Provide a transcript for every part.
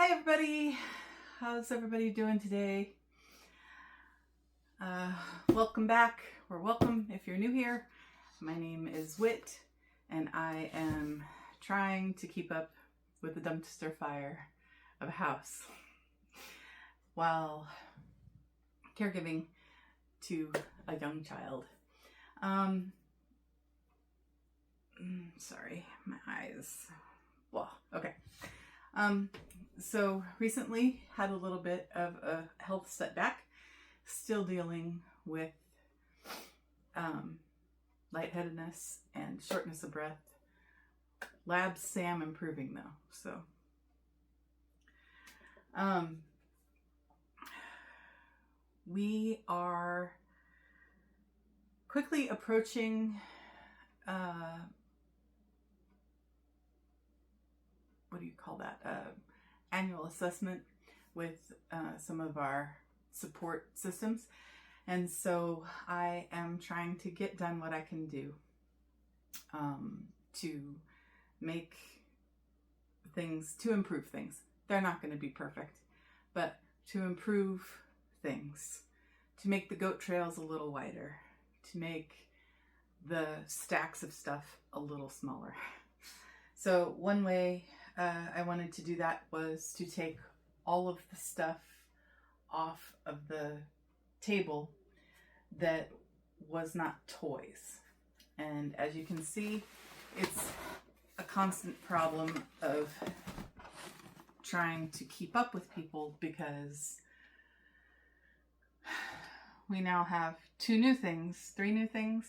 Hi everybody, how's everybody doing today? Welcome back, or welcome if you're new here. My name is Whit, and I am trying to keep up with the dumpster fire of a house while caregiving to a young child. Sorry, my eyes. Well, okay. So recently had a little bit of a health setback, still dealing with lightheadedness and shortness of breath. Labs say I'm improving though, so we are quickly approaching what do you call that? Annual assessment with some of our support systems. And so I am trying to get done what I can do to make things, to improve things. They're not going to be perfect, but to improve things, to make the goat trails a little wider, to make the stacks of stuff a little smaller. So one way I wanted to do that was to take all of the stuff off of the table that was not toys. And as you can see, it's a constant problem of trying to keep up with people because we now have 3 new things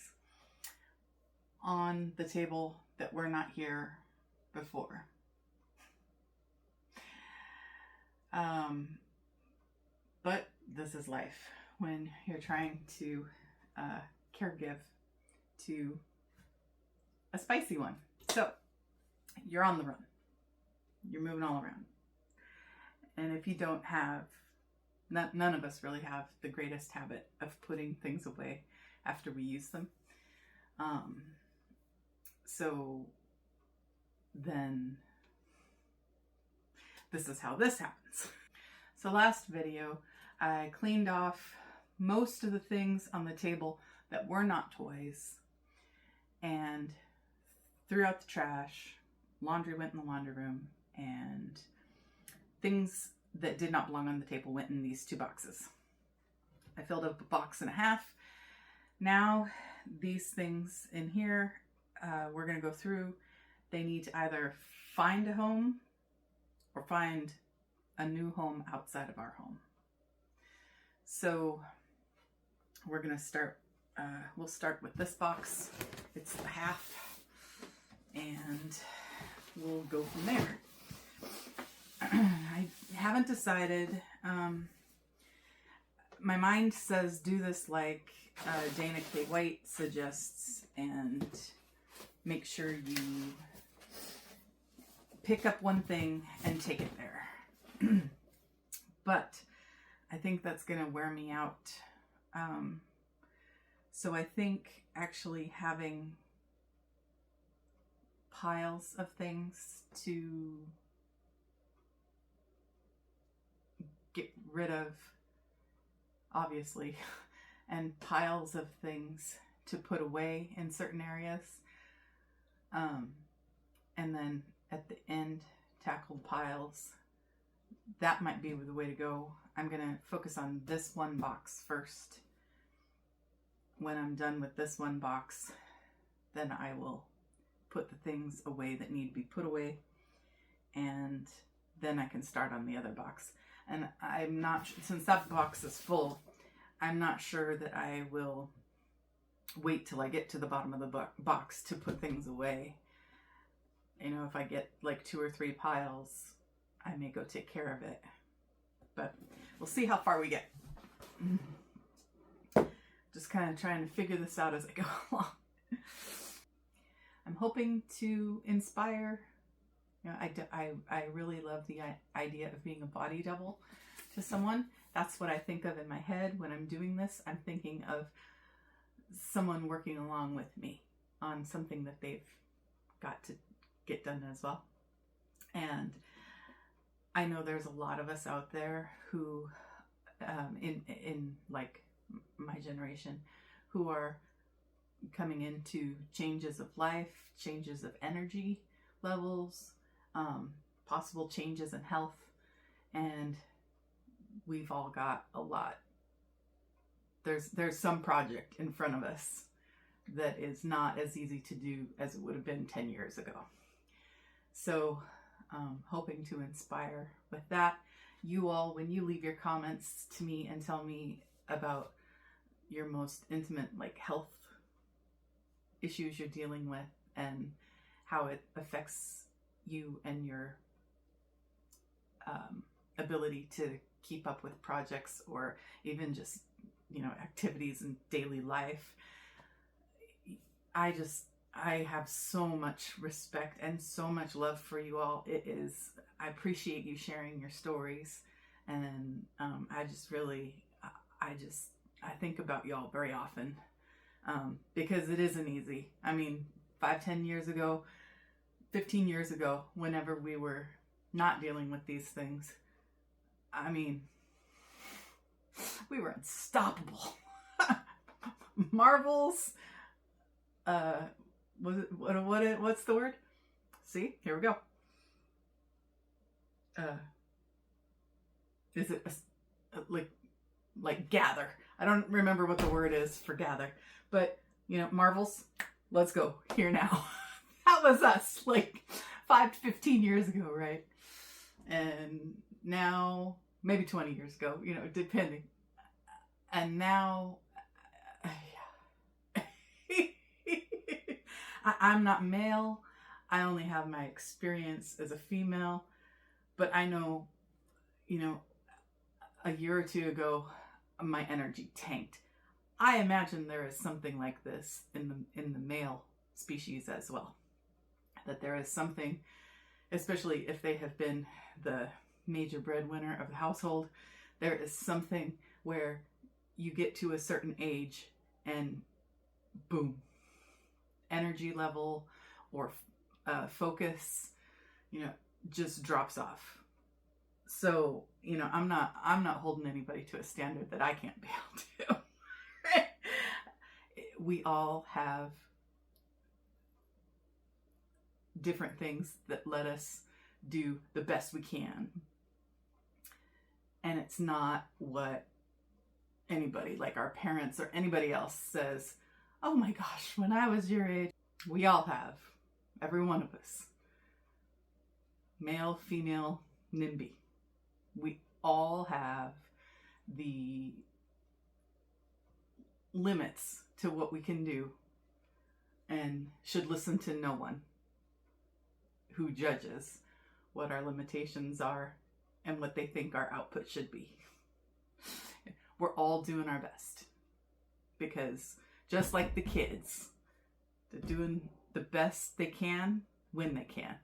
on the table that were not here before. But this is life when you're trying to caregive to a spicy one. So you're on the run. You're moving all around. And if you don't have, none of us really have the greatest habit of putting things away after we use them. So then this is how this happens. So last video, I cleaned off most of the things on the table that were not toys and threw out the trash. Laundry went in the laundry room, and things that did not belong on the table went in these 2 boxes. I filled up a box and a half. Now these things in here, we're going to go through. They need to either find a home or find a new home outside of our home. So we're going to start, we'll start with this box. It's the half, and we'll go from there. I haven't decided. My mind says do this like Dana K. White suggests, and make sure you pick up one thing and take it there. But I think that's going to wear me out. So I think actually having piles of things to get rid of, obviously, and piles of things to put away in certain areas. And then at the end, tackle piles. That might be the way to go. I'm going to focus on this one box first. When I'm done with this one box, then I will put the things away that need to be put away, and then I can start on the other box. And I'm not, since that box is full, I'm not sure that I will wait till I get to the bottom of the box to put things away. You know, if I get like 2 or 3 piles, I may go take care of it. But we'll see how far we get. Just kind of trying to figure this out as I go along. I'm hoping to inspire. You know, I really love the idea of being a body double to someone. That's what I think of in my head when I'm doing this. I'm thinking of someone working along with me on something that they've got to get done as well. And I know there's a lot of us out there who, in like my generation, who are coming into changes of life, changes of energy levels, possible changes in health, and we've all got a lot. There's some project in front of us that is not as easy to do as it would have been 10 years ago. So hoping to inspire with that. You all, when you leave your comments to me and tell me about your most intimate like health issues you're dealing with and how it affects you and your ability to keep up with projects or even just, you know, activities in daily life. I have so much respect and so much love for you all. I appreciate you sharing your stories, and I think about y'all very often, because it isn't easy. I mean, 5-10 years ago, 15 years ago, whenever we were not dealing with these things, I mean, we were unstoppable. Marvels, what's the word? See, here we go. Is it like gather? I don't remember what the word is for gather, but you know, Marvels, let's go here now. That was us like 5 to 15 years ago, right? And now, maybe 20 years ago, you know, depending. And now, I'm not male. I only have my experience as a female, but I know, you know, a year or two ago, my energy tanked. I imagine there is something like this in the male species as well. That there is something, especially if they have been the major breadwinner of the household, there is something where you get to a certain age and boom, energy level or focus, you know, just drops off. So, you know, I'm not holding anybody to a standard that I can't be able to. We all have different things that let us do the best we can. And it's not what anybody, like our parents or anybody else, says, oh my gosh, when I was your age. We all have, every one of us, male, female, NIMBY. We all have the limits to what we can do and should listen to no one who judges what our limitations are and what they think our output should be. We're all doing our best, because just like the kids, they're doing the best they can when they can.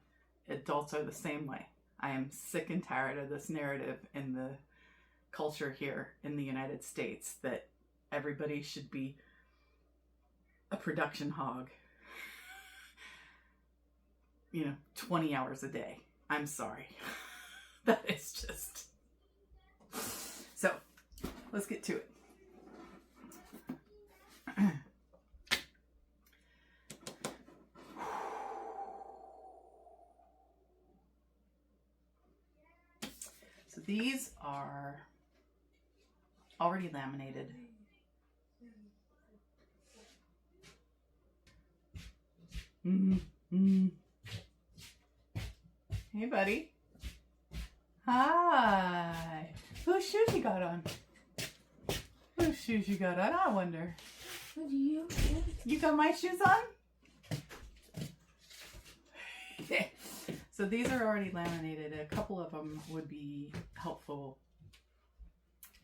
Adults are the same way. I am sick and tired of this narrative in the culture here in the United States that everybody should be a production hog, you know, 20 hours a day. I'm sorry. That is just... So, let's get to it. So these are already laminated. Hey, buddy. Hi. Whose shoes you got on? Whose shoes you got on, I wonder. What do you do? You got my shoes on? So these are already laminated. A couple of them would be helpful.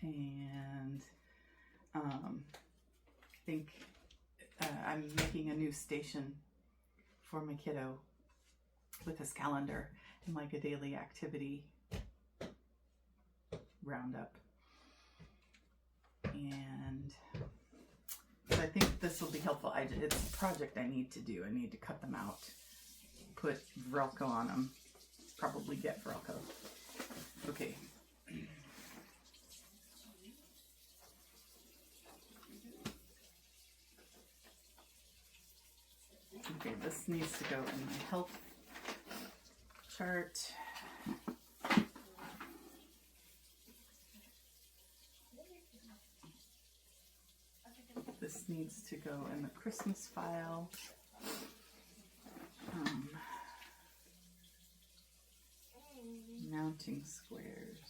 And I think I'm making a new station for my kiddo with his calendar and like a daily activity roundup. And so I think this will be helpful. It's a project I need to do. I need to cut them out, put Velcro on them, probably get Velcro. Okay, this needs to go in my health chart. This needs to go in the Christmas file. Mounting squares.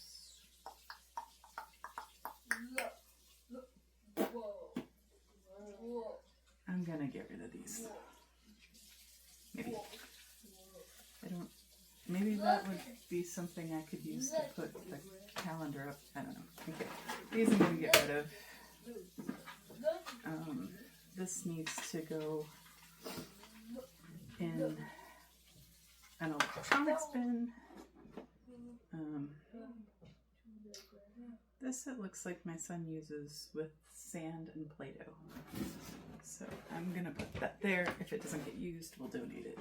I'm gonna get rid of these. Maybe. I don't. Maybe that would be something I could use to put the calendar up. I don't know. Okay. These I'm gonna get rid of. This needs to go in an electronics bin. This it looks like my son uses with sand and Play-Doh. So I'm gonna put that there. If it doesn't get used, we'll donate it.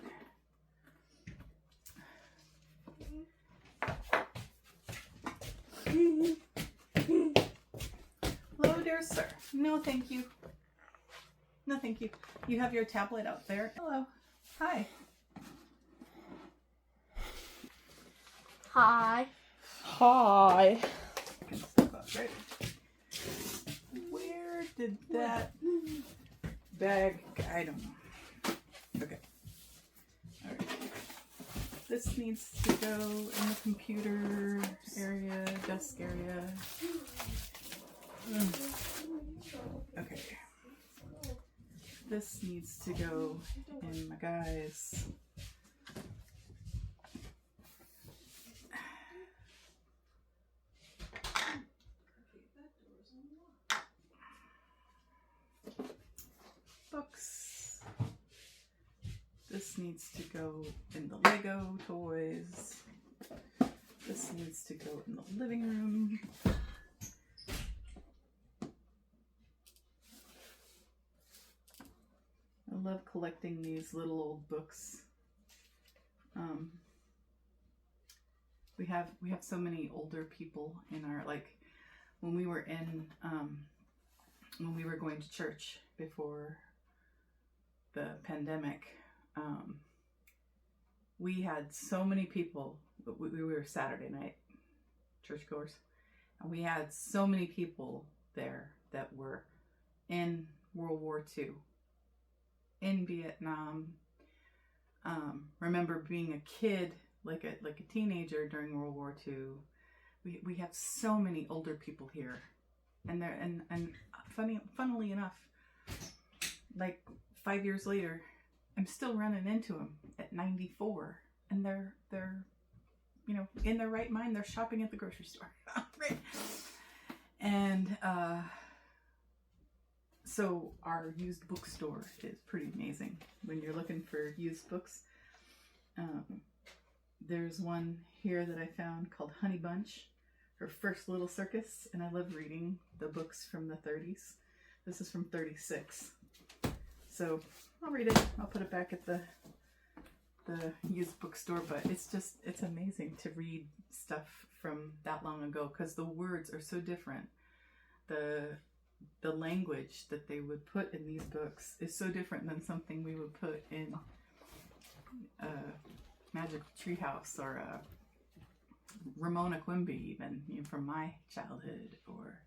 Hello, dear sir. No, thank you. No, thank you. You have your tablet out there. Hello. Hi. Hi. Hi. Can step up, right? Where did that bag? I don't know. Okay. All right. This needs to go in the computer area, desk area. Okay. This needs to go in my guys. Books. This needs to go in the Lego toys. This needs to go in the living room. I love collecting these little old books. We have so many older people in our, like, when we were going to church before the pandemic, we had so many people. We were Saturday night churchgoers, and we had so many people there that were in World War II, in Vietnam. Remember being a kid, like a teenager during World War II. We have so many older people here, and funnily enough, like 5 years later, I'm still running into them at 94, and they're in their right mind. They're shopping at the grocery store, right? And so our used bookstore is pretty amazing when you're looking for used books. There's one here that I found called Honey Bunch, Her First Little Circus, and I love reading the books from the 30s. This is from 36. So I'll read it. I'll put it back at the used bookstore, but it's amazing to read stuff from that long ago because the words are so different. The language that they would put in these books is so different than something we would put in Magical Treehouse or Ramona Quimby, even from my childhood, or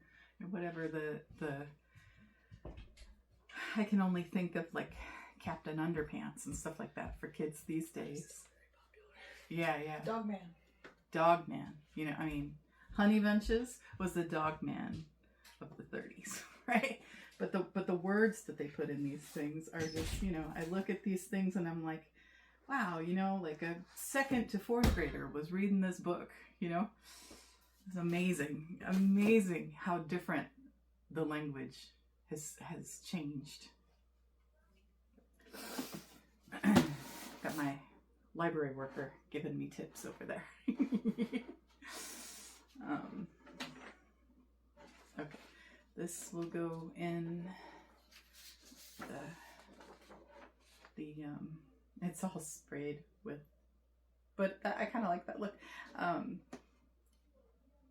whatever the I can only think of like Captain Underpants and stuff like that for kids these days. Yeah. Dogman. Honey Bunches was the Dogman of the 30s, right? But the words that they put in these things are just, I look at these things and I'm like, wow, like a 2nd to 4th grader was reading this book, It's amazing how different the language has changed. Got my library worker giving me tips over there. Okay, this will go in the it's all sprayed with, but I kind of like that look.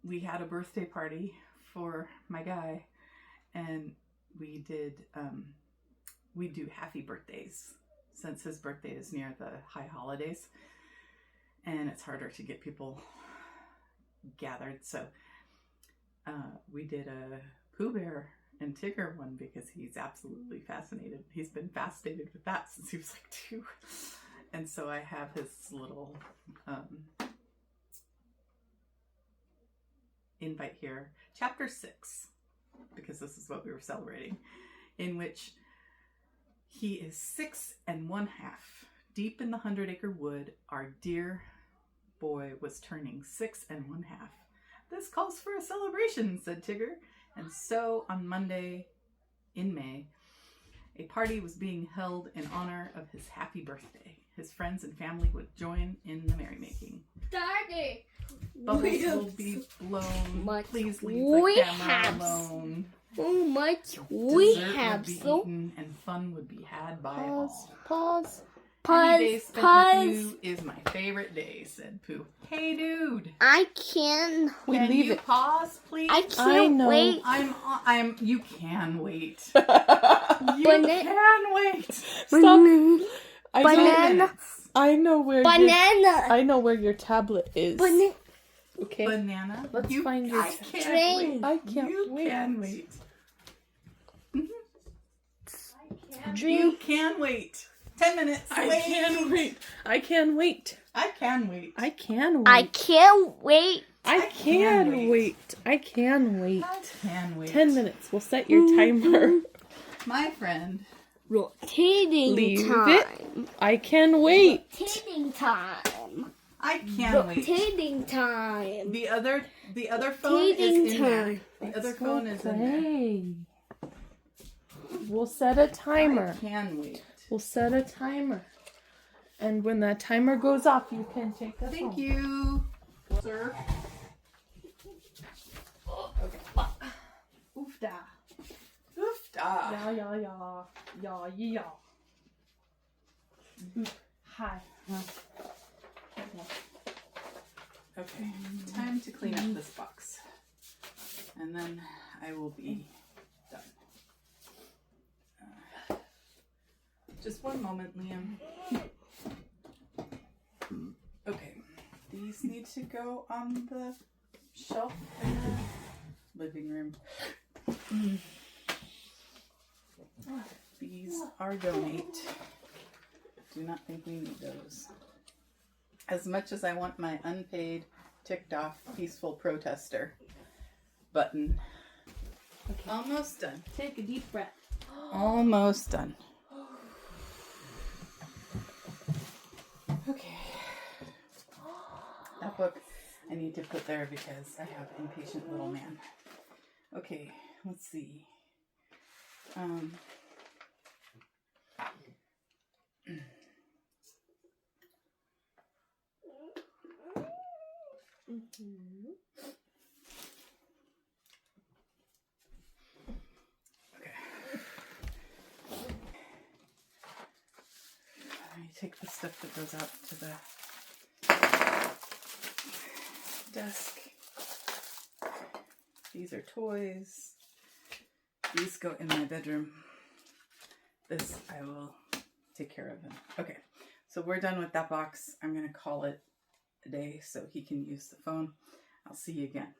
We had a birthday party for my guy, and we do happy birthdays. since his birthday is near the high holidays and it's harder to get people gathered. So we did a Pooh Bear and Tigger one because he's absolutely fascinated. He's been fascinated with that since he was like 2. And so I have his little invite here, chapter 6, because this is what we were celebrating, in which he is 6 1/2. Deep in the 100-acre wood, our dear boy was turning 6 1/2. This calls for a celebration, said Tigger. And so on Monday in May, a party was being held in honor of his happy birthday. His friends and family would join in the merrymaking. Daddy! Bubbles will be blown. Please leave we the camera have alone. So much we Dessert have would be so eaten and fun would be had by Pause. all. Pause. Any day spent Pause. with you is my favorite day, said Pooh. Hey, dude. I can. We Can leave you it. pause, please? I can't know. wait. You can wait. Stop. You Bana- can wait. I Banana. know, I know where Banana. I know where your tablet is. Banana. Okay. Banana. Let's find your I can't Train. wait. I can't You wait. can wait. Dream. You can wait. 10 minutes. I can wait. I can wait. I can wait. I can wait. I can't wait. I can can wait. wait. I can wait. I can wait. 10 minutes. We'll set your timer. My friend. Rotating Leave time. it. I can wait. Rotating time. I can wait. Rotating time. The other phone is Rotating in there. time. The other phone is in there. Play. We'll set a timer. I can wait. We'll set a timer. And when that timer goes off, you can take us Thank home. you, sir. Okay. Oofda. Oofda. Yeah, yeah, yeah. Yeah, yeah. Hi. Okay, time to clean up this box. And then I will be done. Just one moment, Liam. Okay, these need to go on the shelf in the living room. These are donate. Do not think we need those. As much as I want my unpaid, ticked off, peaceful protester button. Okay. Almost done. Take a deep breath. Almost done. Okay. That book I need to put there because I have impatient little man. Okay, let's see. Okay. Let me take the stuff that goes out to the desk. These are toys. These go in my bedroom. This I will take care of him. Okay, so we're done with that box. I'm gonna call it a day so he can use the phone. I'll see you again.